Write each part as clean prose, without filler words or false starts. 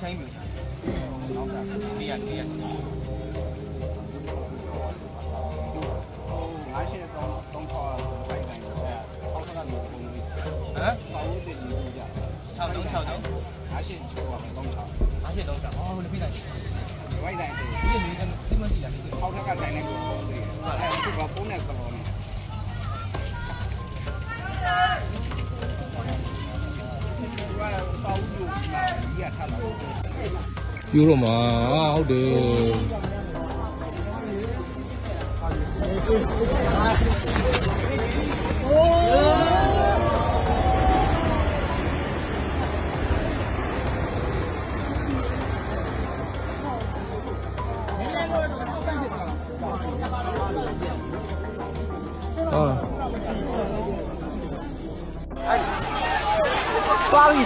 ဆိုင်ပြီနောက်ကနေရငါးရှင်းတော့3ထောက်ဖိုင်တိုင်းတော့အောက်ကလည်းပုံပြီးဟမ်စောင်းတဲ့လူကြီးကြ6 3 6 ငါးရှင်းချိုးပါမယ်3ထောက်ငါးရှင်း3 6အော်ဒီပြလိုက်ဝိုက်တိုင်းဒီနေ့ဒီမစီလာဒီအောက်ကတိုင်းနဲ့ကိုပြီးအဲ့ဒါကပုံနဲ့ကလောနဲ့ယူတော့မှာဟုတ်တယ်သွားပြီ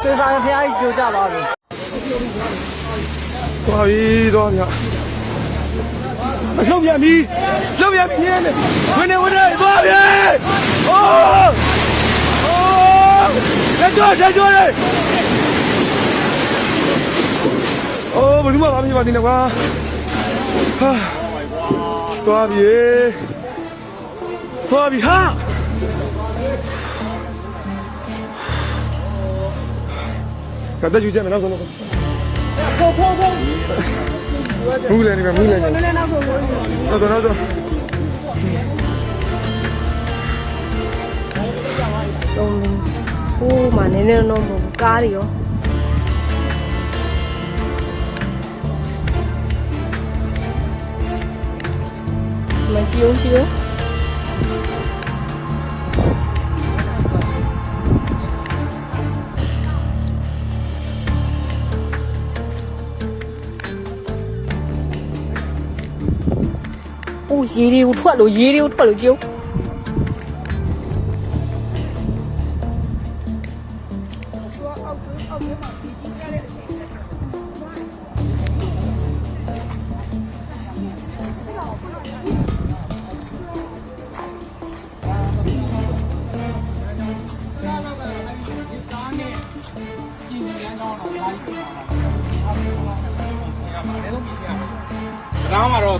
သေစာဖျားကြီးကြိုးကြပါပြီသွားပြီလှုပ်ပြန်ပြီနင်းနေဝင်နေသွားပြီတက်ကြွလေဘယ်သူမှမမြင်ပါသေးနဲ့ကွာဟာသွားပြီဟာကတည်းကကြည့်မယ်နောက်ဆုံးမူးလည်းနေနောက်ဆုံးဟိုးမနည်းနည်းတော့မဟုတ်ကားတွေရောမကြည့်အိုးရေတွေကိုထွက်လို့ကြည့်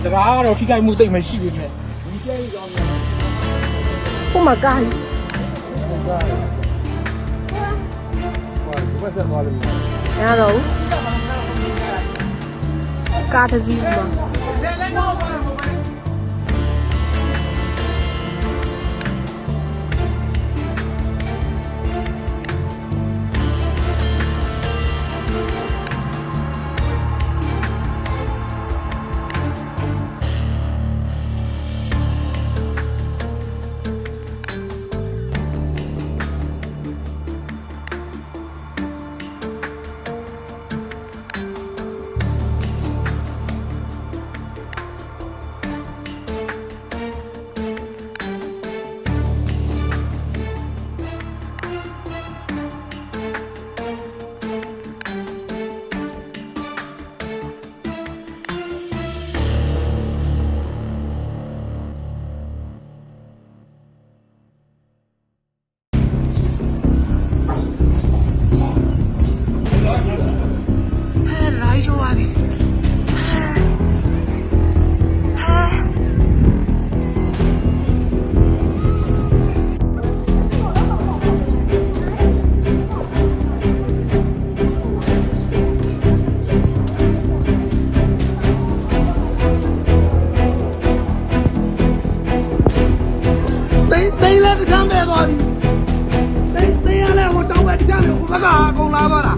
တရားကတော့ထိခိုက်မှုသိမ့်မရှိဘူးနဲ့ဟိုမှာကားကြီးဘယ်ဆက်သွားလဲရတော့ကားတစ်စီးမှာတခမ်းပဲသွားပြီသိရလဲဟိုတောင်းပဲတခြားလို့ဘက်ကကုန်လာသွားတာ